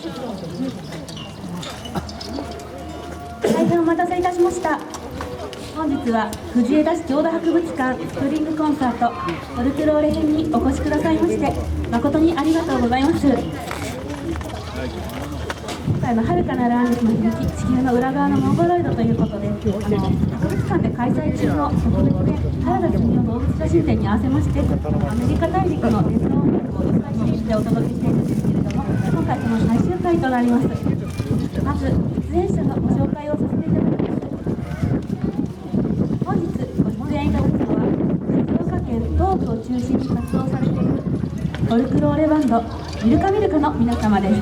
大変お待たせいたしました。本日は藤枝市郷土博物館スプリングコンサートフォルクローレ編にお越しくださいまして誠にありがとうございます。今回の遥かなるアンデスの響き、地球の裏側のモンゴロイドということで、博物館で開催中の特別展原田住の動物写真展に合わせまして、アメリカ大陸の伝統音楽を1回シリーズでお届けしているんですけれども、今回その最終回となります。まず出演者のご紹介をさせていただきます。本日ご出演いただくのは静岡県東部を中心に活動されているフォルクローレバンドミルカミルカの皆様です。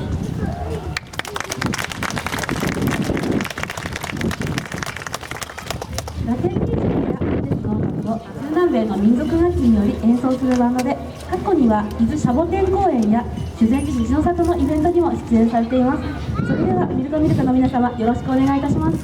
ラテンミュージックやアンデスの音楽を中南米の民族楽器により演奏するバンドで、過去には伊豆シャボテン公園や修善寺西の里のイベントにも出演されています。それではミルカミルカの皆様、よろしくお願いいたします。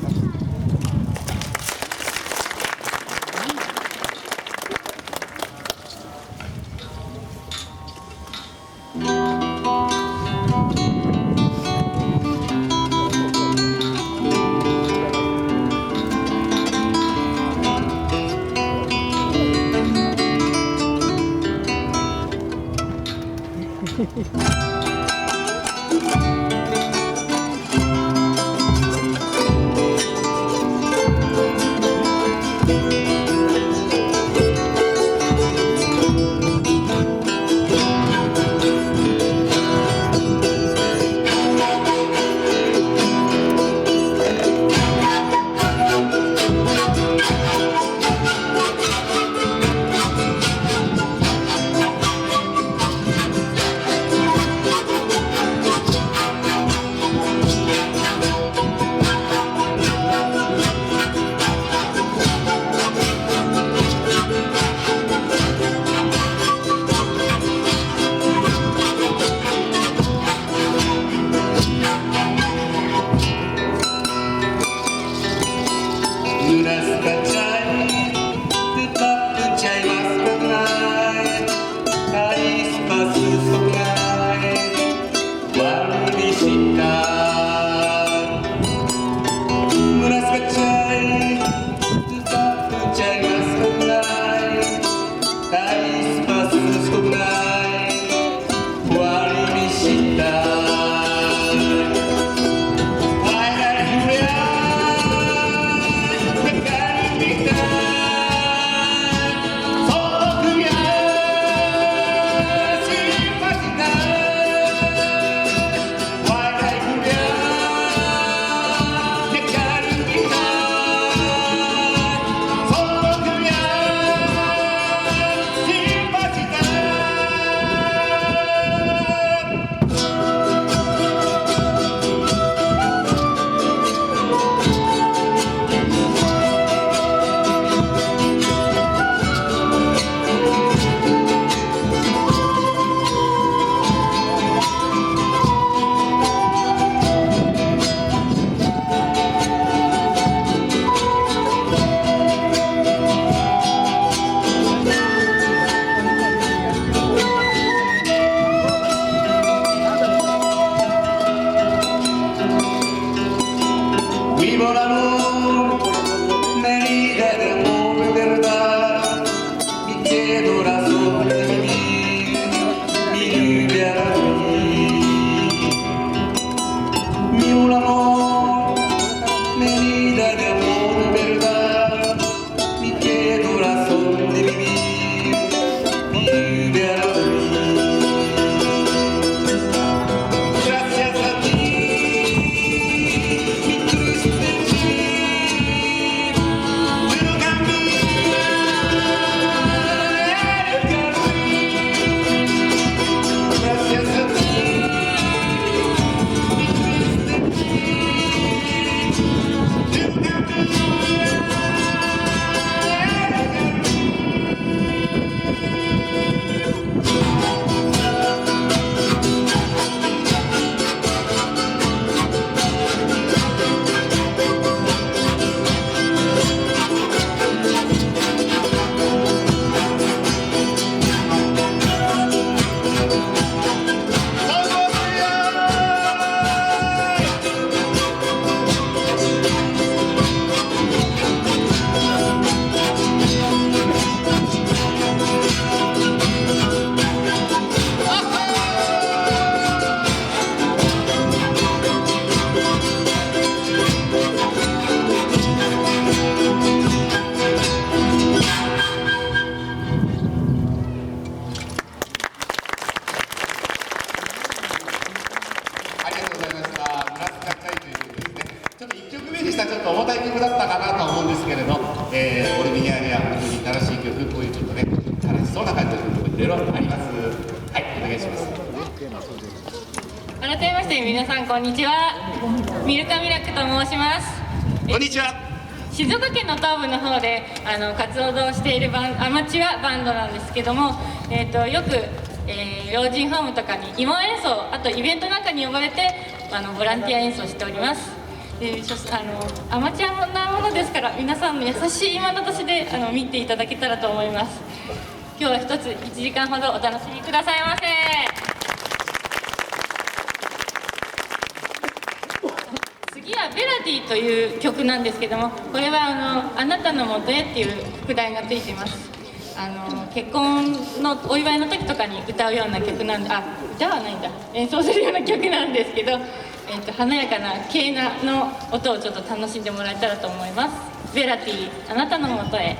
したらちょっと重たい曲だったかなと思うんですけれど、オルミニアには本当に楽しい曲、こういうちょっとね楽しそうな感じの曲いろいろあります。はい、お願いします。改めまして皆さんこんにちは。ミルカミラクと申します。こんにちは。静岡県の東部の方で活動しているアマチュアバンドなんですけども、よく、老人ホームとかに芋演奏、あとイベントなんかに呼ばれてボランティア演奏しております。アマチュアなものですから皆さんの優しい今の年で見ていただけたらと思います。今日は一つ1時間ほどお楽しみくださいませ。次は「ベラティ」という曲なんですけども、これはあなたのもとへ」っていう副題がついています。結婚のお祝いの時とかに歌うような曲なんで、歌はないんだ、演奏するような曲なんですけど、華やかなケーナの音をちょっと楽しんでもらえたらと思います。ベラティ、あなたのもとへ。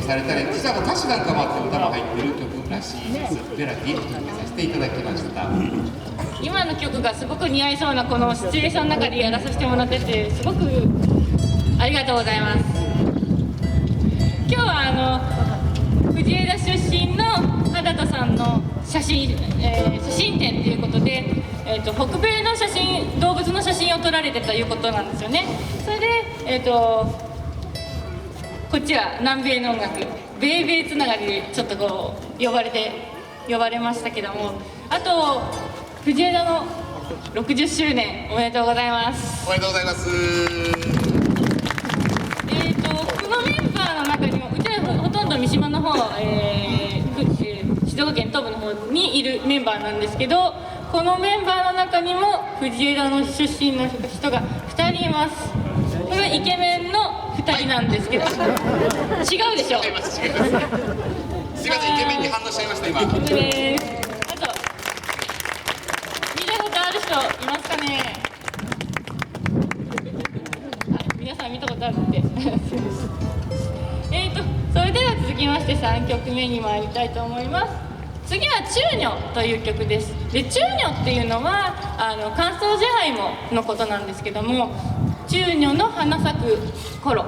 されたり、実は歌詞なんかもあって歌も入ってる曲らしいです。ベラティを届けさせていただきました。今の曲がすごく似合いそうなこのシチュエーションの中でやらさせてもらってて、すごくありがとうございます。今日は藤枝出身の原田さんの写真展ということで、北米の写真、動物の写真を撮られてたということなんですよね。それでこっちは南米の音楽、米米つながりでちょっとこう呼ばれましたけども、あと藤枝の60周年おめでとうございます。おめでとうございます。三島の方、静岡県東部の方にいるメンバーなんですけど、このメンバーの中にも藤枝の出身の人が2人います。これはイケメンの2人なんですけど、違うでしょ。違います。すいません、イケメンに反応しちゃいました今。です。あと見たことある人いますかね。皆さん見たことあるってそれでは続きまして3曲目に参りたいと思います。次は中女という曲です。で、中女っていうのは乾燥試合ものことなんですけども、中女の花咲く頃、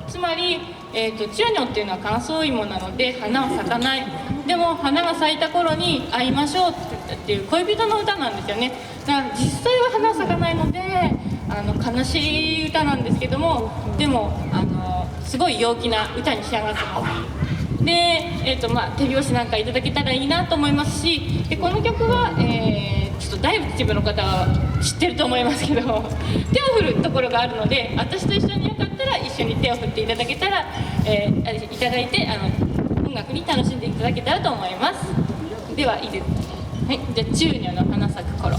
つまり、中女っていうのは乾燥芋なので花は咲かない。でも花が咲いた頃に会いましょうっていう恋人の歌なんですよね。だから実際は花は咲かないので悲しい歌なんですけども、でもすごい陽気な歌に仕上がってます。で、手拍子なんかいただけたらいいなと思いますし、でこの曲は、ちょっとだいぶ一部の方は知ってると思いますけど、手を振るところがあるので、私と一緒によかったら一緒に手を振っていただけたら、いただいて音楽に楽しんでいただけたらと思います。ではいいです。はい、じゃあ中女の花咲く頃。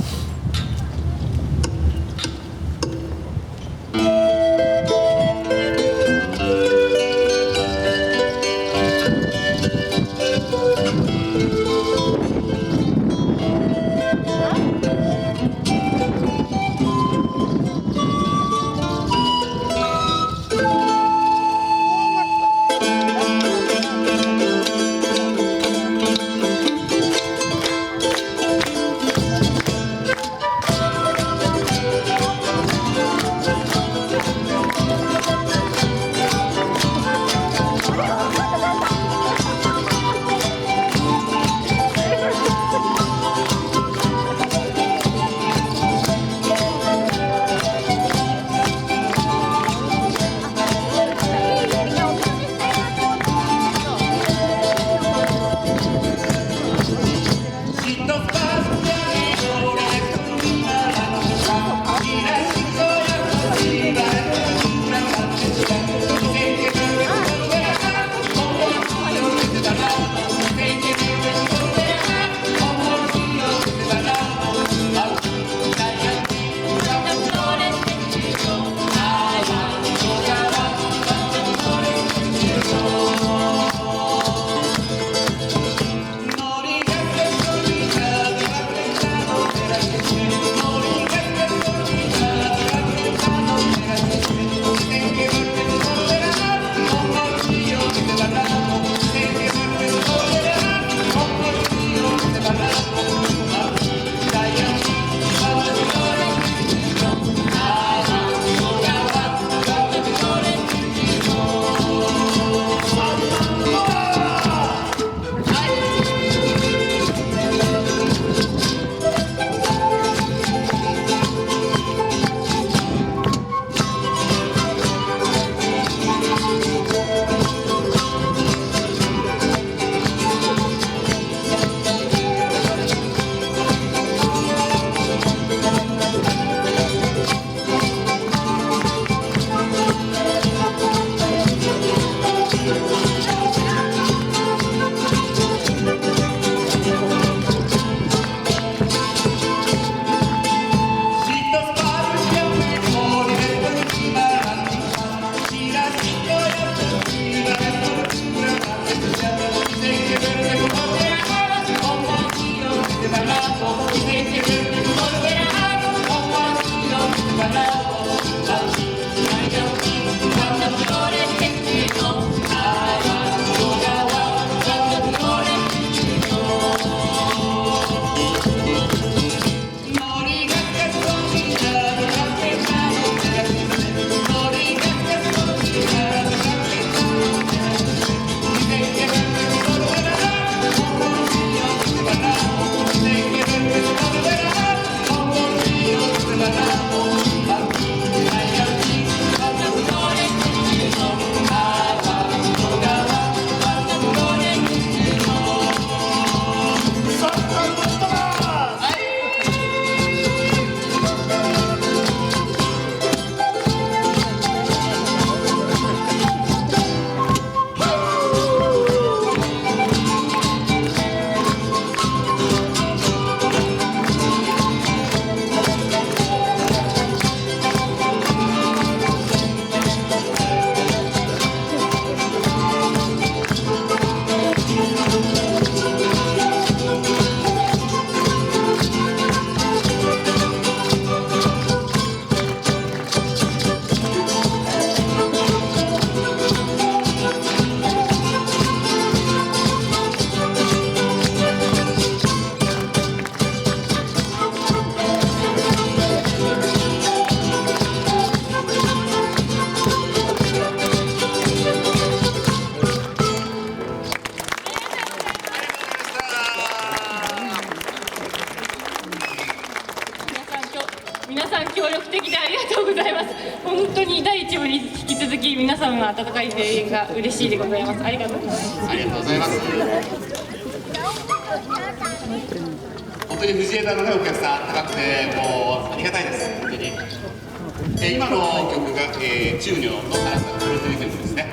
皆さん協力的でありがとうございます。本当に第1部に引き続き皆さんの温かい声援が嬉しいでございます。ありがとうございます。ありがとうございます。本当に藤枝のね、お客さん高くてもうありがたいです。本当に。今の曲が、中女のからさんのプロデュース曲ですね。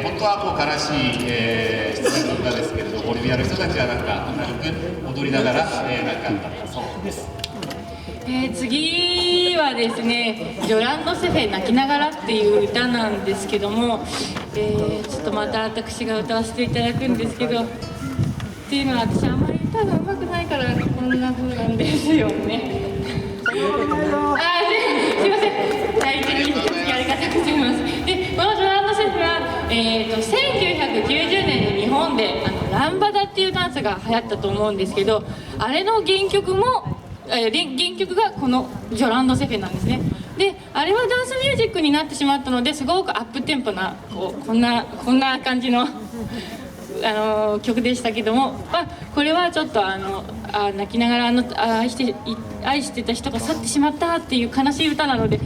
本当はこう悲しい、出演の歌ですけれど、ボリビアの人たちはなんか明るく踊りながら、なんかそうです。次はですね「ジョランド・セフェ泣きながら」っていう歌なんですけども、ちょっとまた私が歌わせていただくんですけど、っていうのは私あんまり歌が上手くないからこんな風なんですよね。すいません、大事にありがとうございます。でこの「ジョランド・セフェは」1990年に日本でランバダっていうダンスが流行ったと思うんですけど、あれの原曲がこの「ジョランド・セフェ」なんですね。であれはダンスミュージックになってしまったのですごくアップテンポなこんな感じの曲でしたけども、これはちょっと泣きながら愛してた人が去ってしまったっていう悲しい歌なので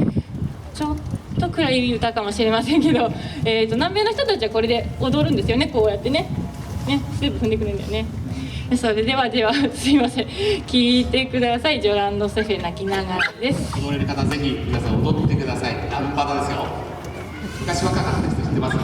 ちょっと暗い歌かもしれませんけど、南米の人たちはこれで踊るんですよね。こうやってねステップ踏んでくるんだよね。それではすいません、聴いてください。ジョランド・セフェ泣きながらです。踊れる方ぜひ皆さん踊ってください。ランバダですよ。昔若かった人知ってますね。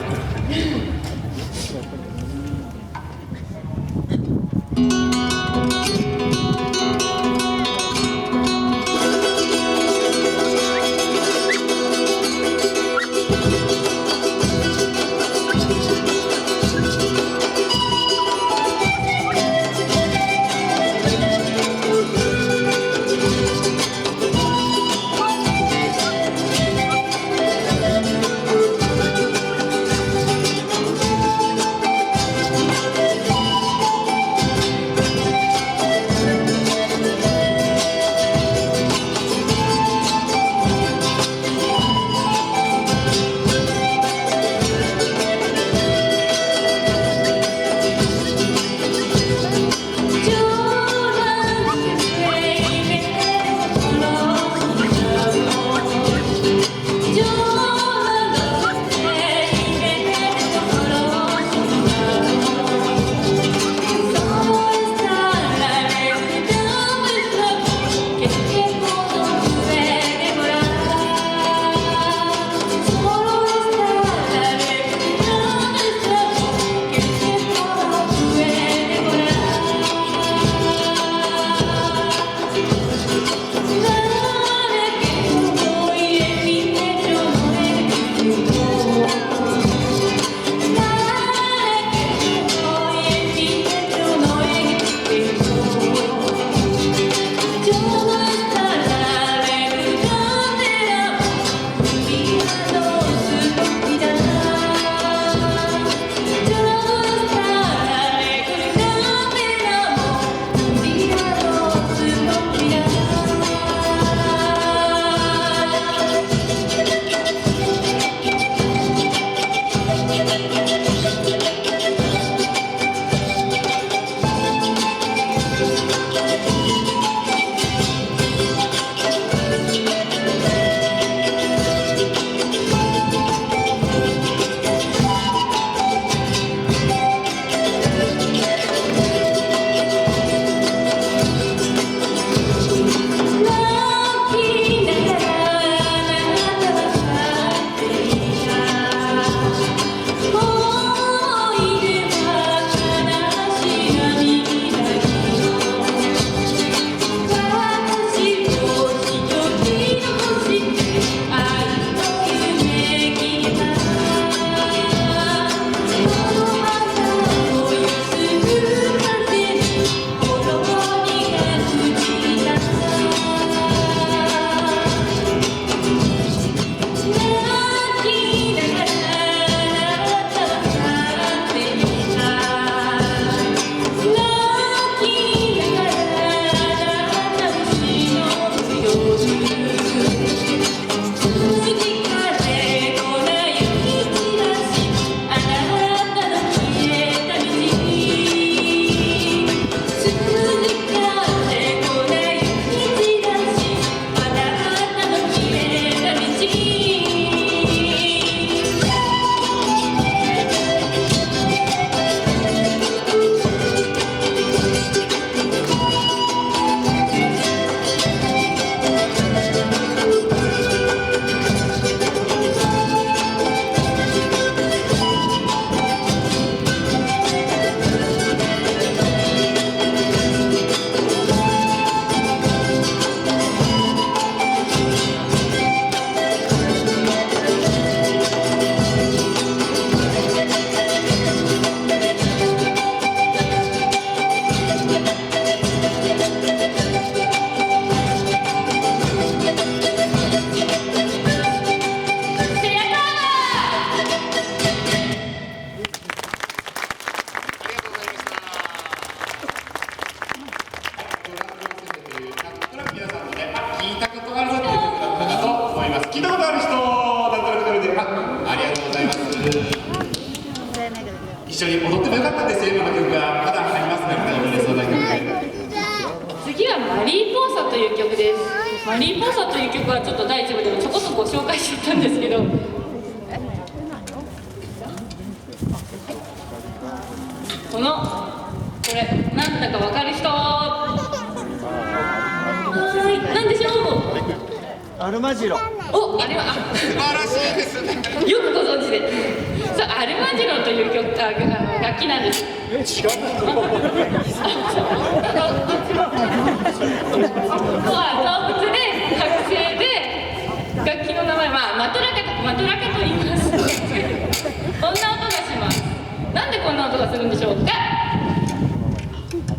一緒に踊ってもよかったんですよ。今の曲がまだありますね。踊れそうな曲。次はマリーポーサという曲です。マリーポーサという曲はちょっと第1部でもちょこっとご紹介しちゃったんですけど、これなんだかわかる人？はい、なんでしょう？アルマジロ。お、あれは素晴らしいですね。よくご存知で。そう、アルマジロという楽器なんです。違う。動物で剥製で楽器の名前はマトラケと言います。こんな音がします。なんでこんな音がするんでしょうか？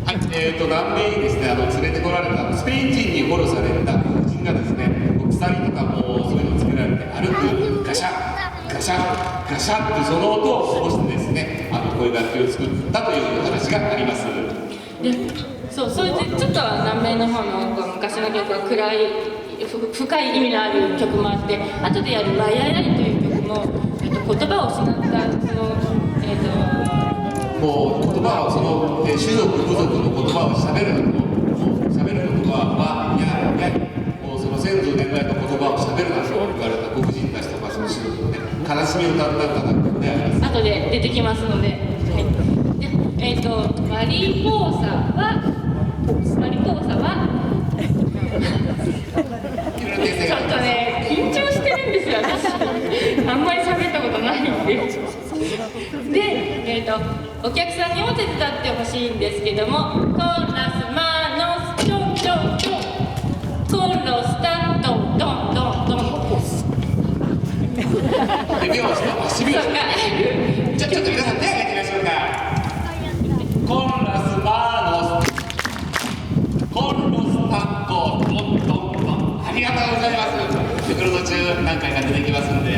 はい、南米にですね、連れてこられたスペイン人に捕虜された黒人がですね、鎖とかもそういうのをつけられて歩くガシャガシャガシャってその音を起こしてですね、こういう楽器を作ったという話があります。それでちょっと南米の方の昔の曲は暗い深い意味のある曲もあって、後でやる「ワイヤイライ」という曲も、言葉を失ったもう言葉を種族部族の言葉をしゃべる言葉はもうその先祖伝来の言葉をしゃべるなと言われた黒人たちとかその種族で悲しみを歌った歌であります。後で出てきますので、はい、でマリーポーサはちょっとね緊張してるんですよ私。あんまり喋ったことないんで。で、お客さんにも手伝ってほしいんですけども、コーラスマノスチョンチョンチョン、コーロスタンドンドンドンドン。手拍子と足拍子。ちょっと皆さん手を挙げてみましょうか。コーラスマノスコーロスタンドンドンドン。ありがとうございます。曲の途中何回か出てきますので。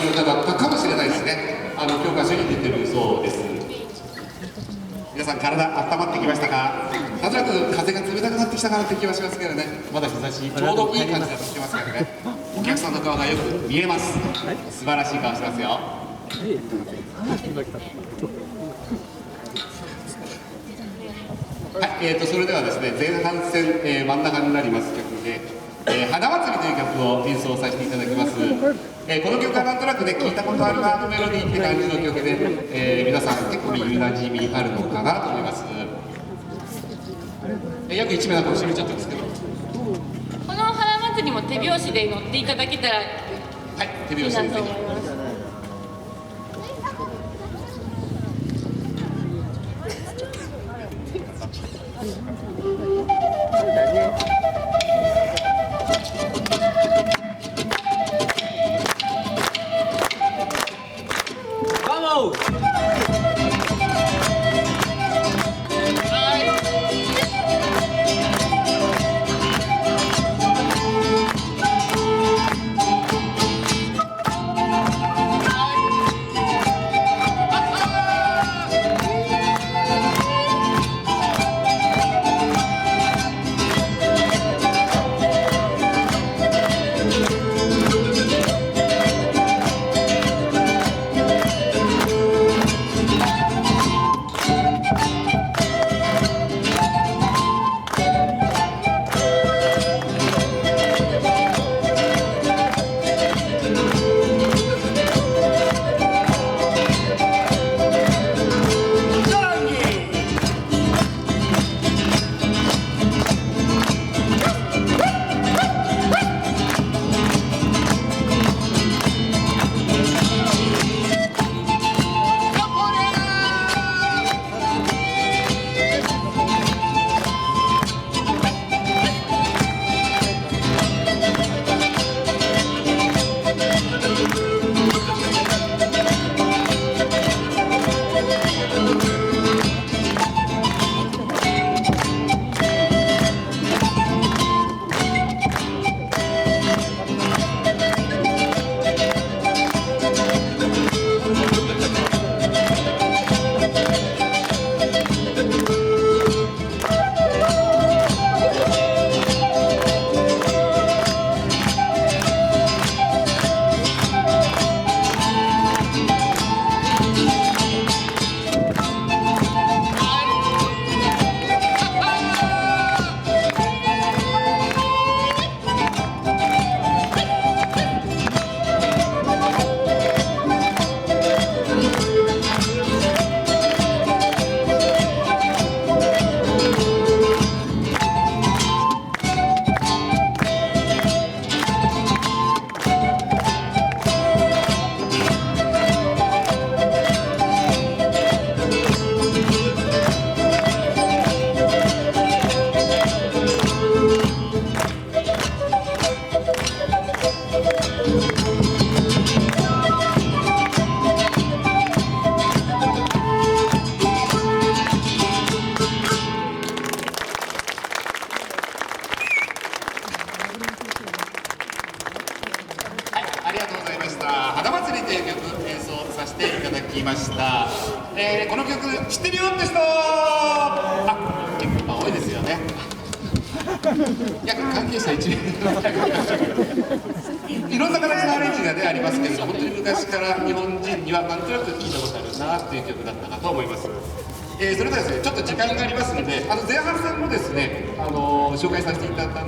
の歌だったかもしれないですね。教科書に出てるそうです。皆さん体温まってきましたか？なんとなく風が冷たくなってきたかなって気はしますけどね。まだ日差しちょうどいい感じがしてますけどね。お客さんの顔がよく見えます。素晴らしい顔してますよ。はい、それではですね、前半戦、真ん中になります曲で「花祭り」という曲を演奏させていただきます。この曲はなんとなくね、聞いたことあるなのメロディーって感じの曲で、皆さん結構耳なじみあるのかなと思います。約1名なんか後ろちゃったんですけど、この花祭りも手拍子で乗っていただけたらはい、手拍子でぜひ。花祭りという曲演奏させていただきました。この曲知ってるよって人、結構多いですよね。約関係者1名いろんな形のアレンジが、ね、ありますけれども、本当に昔から日本人にはなんとなく聞いたことあるなという曲だったかと思います。それではですね、ちょっと時間がありますので、前半戦もですね、紹介させていただいたん